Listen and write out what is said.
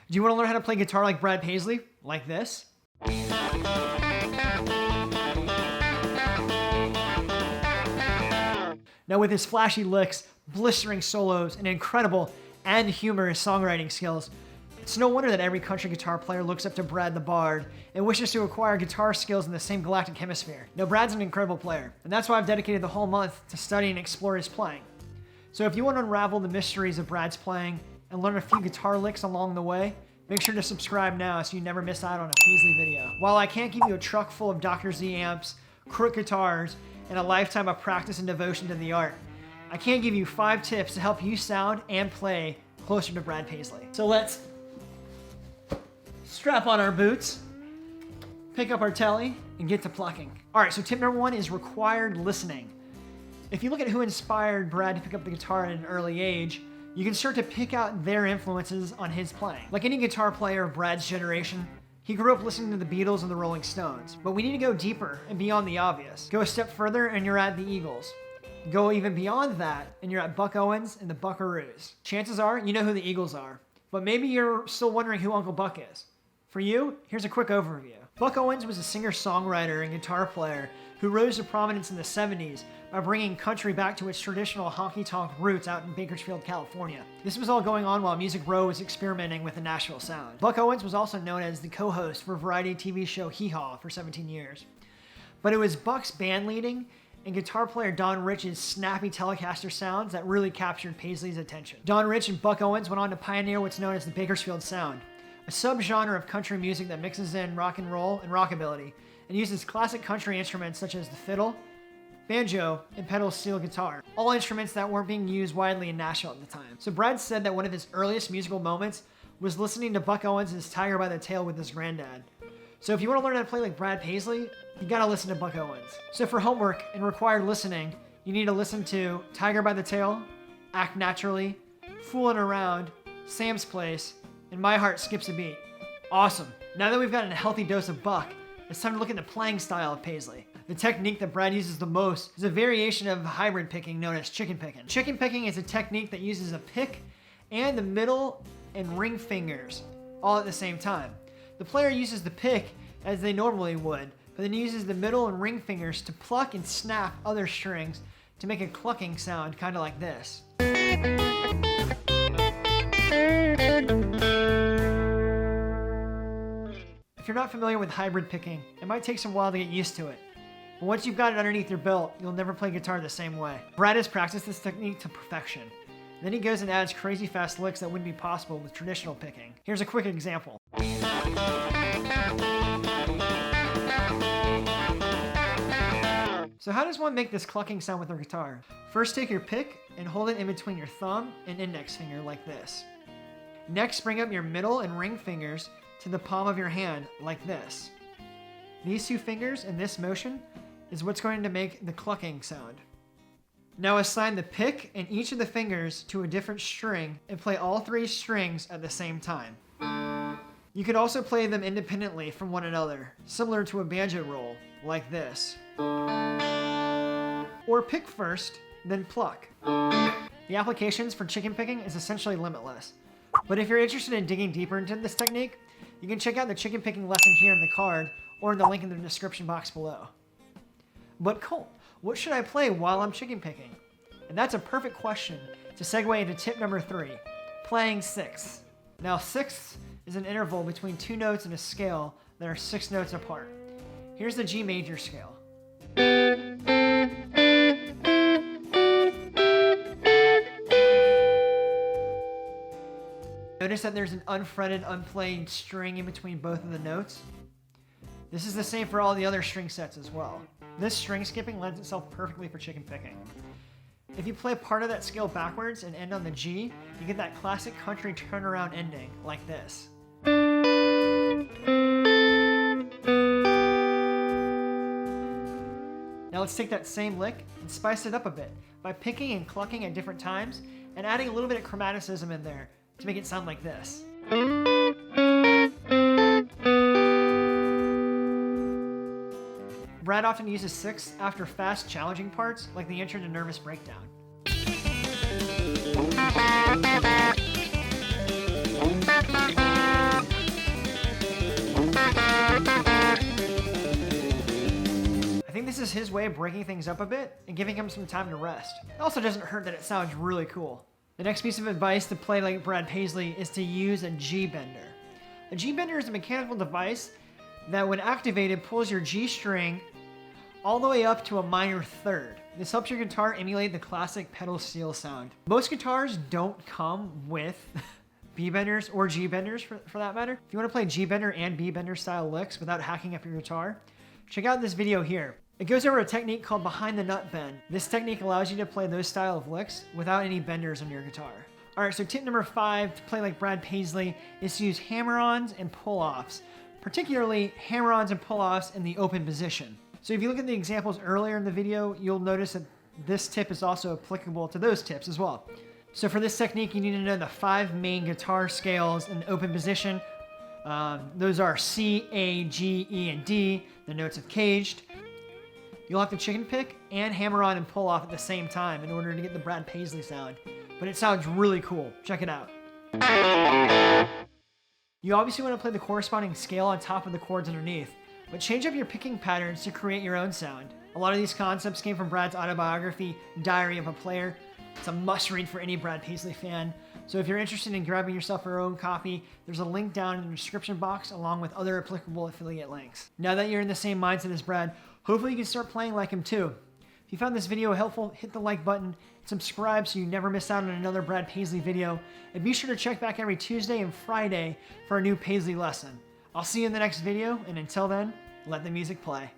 Do you want to learn how to play guitar like Brad Paisley? Like this? Now with his flashy licks, blistering solos, and incredible and humorous songwriting skills, it's no wonder that every country guitar player looks up to Brad the Bard and wishes to acquire guitar skills in the same galactic hemisphere. Now Brad's an incredible player, and that's why I've dedicated the whole month to study and explore his playing. So if you want to unravel the mysteries of Brad's playing and learn a few guitar licks along the way, make sure to subscribe now so you never miss out on a Paisley video. While I can't give you a truck full of Dr. Z amps, crook guitars, and a lifetime of practice and devotion to the art, I can give you 5 tips to help you sound and play closer to Brad Paisley. So let's strap on our boots, pick up our telly, and get to plucking. All right, so tip number 1 is required listening. If you look at who inspired Brad to pick up the guitar at an early age, you can start to pick out their influences on his playing. Like any guitar player of Brad's generation, he grew up listening to the Beatles and the Rolling Stones. But we need to go deeper and beyond the obvious. Go a step further and you're at the Eagles. Go even beyond that and you're at Buck Owens and the Buckaroos. Chances are you know who the Eagles are, but maybe you're still wondering who Uncle Buck is. For you, here's a quick overview. Buck Owens was a singer-songwriter and guitar player who rose to prominence in the 70s by bringing country back to its traditional honky-tonk roots out in Bakersfield, California. This was all going on while Music Row was experimenting with the Nashville sound. Buck Owens was also known as the co-host for variety TV show Hee Haw for 17 years. But it was Buck's band leading and guitar player Don Rich's snappy Telecaster sounds that really captured Paisley's attention. Don Rich and Buck Owens went on to pioneer what's known as the Bakersfield sound, a subgenre of country music that mixes in rock and roll and rockabilly and uses classic country instruments such as the fiddle, banjo, and pedal steel guitar, all instruments that weren't being used widely in Nashville at the time. So Brad said that one of his earliest musical moments was listening to Buck Owens' Tiger by the Tail with his granddad. So if you want to learn how to play like Brad Paisley, you gotta listen to Buck Owens. So for homework and required listening, you need to listen to Tiger by the Tail, Act Naturally, Foolin' Around, Sam's Place, and My Heart Skips a Beat. Awesome. Now that we've gotten a healthy dose of Buck, it's time to look at the playing style of Paisley. The technique that Brad uses the most is a variation of hybrid picking known as chicken picking. Chicken picking is a technique that uses a pick and the middle and ring fingers all at the same time. The player uses the pick as they normally would, but then uses the middle and ring fingers to pluck and snap other strings to make a clucking sound kind of like this. If you're not familiar with hybrid picking, it might take some while to get used to it. But once you've got it underneath your belt, you'll never play guitar the same way. Brad has practiced this technique to perfection. Then he goes and adds crazy fast licks that wouldn't be possible with traditional picking. Here's a quick example. So how does one make this clucking sound with their guitar? First, take your pick and hold it in between your thumb and index finger like this. Next, bring up your middle and ring fingers to the palm of your hand like this. These 2 fingers and this motion is what's going to make the clucking sound. Now assign the pick and each of the fingers to a different string and play all 3 strings at the same time. You could also play them independently from one another, similar to a banjo roll, like this. Or pick first, then pluck. The applications for chicken picking is essentially limitless. But if you're interested in digging deeper into this technique, you can check out the chicken picking lesson here in the card or in the link in the description box below. But Colt, what should I play while I'm chicken picking? And that's a perfect question to segue into tip number 3, playing sixths. Now sixths is an interval between 2 notes in a scale that are 6 notes apart. Here's the G major scale. Notice that there's an unfretted, unplayed string in between both of the notes. This is the same for all the other string sets as well. This string skipping lends itself perfectly for chicken picking. If you play part of that scale backwards and end on the G, you get that classic country turnaround ending, like this. Now let's take that same lick and spice it up a bit by picking and clucking at different times and adding a little bit of chromaticism in there to make it sound like this. Brad often uses sixths after fast, challenging parts, like the intro to Nervous Breakdown. is his way of breaking things up a bit and giving him some time to rest. It also doesn't hurt that it sounds really cool. The next piece of advice to play like Brad Paisley is to use a G bender. A G bender is a mechanical device that, when activated, pulls your G string all the way up to a minor third. This helps your guitar emulate the classic pedal steel sound. Most guitars don't come with B benders or G benders for that matter. If you want to play G bender and B bender style licks without hacking up your guitar, check out this video here. It goes over a technique called behind the nut bend. This technique allows you to play those style of licks without any benders on your guitar. All right, so tip number 5 to play like Brad Paisley is to use hammer-ons and pull-offs, particularly hammer-ons and pull-offs in the open position. So if you look at the examples earlier in the video, you'll notice that this tip is also applicable to those tips as well. So for this technique, you need to know the 5 main guitar scales in the open position. Those are C, A, G, E, and D, the notes of caged. You'll have to chicken pick and hammer on and pull off at the same time in order to get the Brad Paisley sound. But it sounds really cool. Check it out. You obviously want to play the corresponding scale on top of the chords underneath, but change up your picking patterns to create your own sound. A lot of these concepts came from Brad's autobiography, Diary of a Player. It's a must-read for any Brad Paisley fan. So if you're interested in grabbing yourself your own copy, there's a link down in the description box along with other applicable affiliate links. Now that you're in the same mindset as Brad, hopefully you can start playing like him too. If you found this video helpful, hit the like button and subscribe so you never miss out on another Brad Paisley video. And be sure to check back every Tuesday and Friday for a new Paisley lesson. I'll see you in the next video, and until then, let the music play.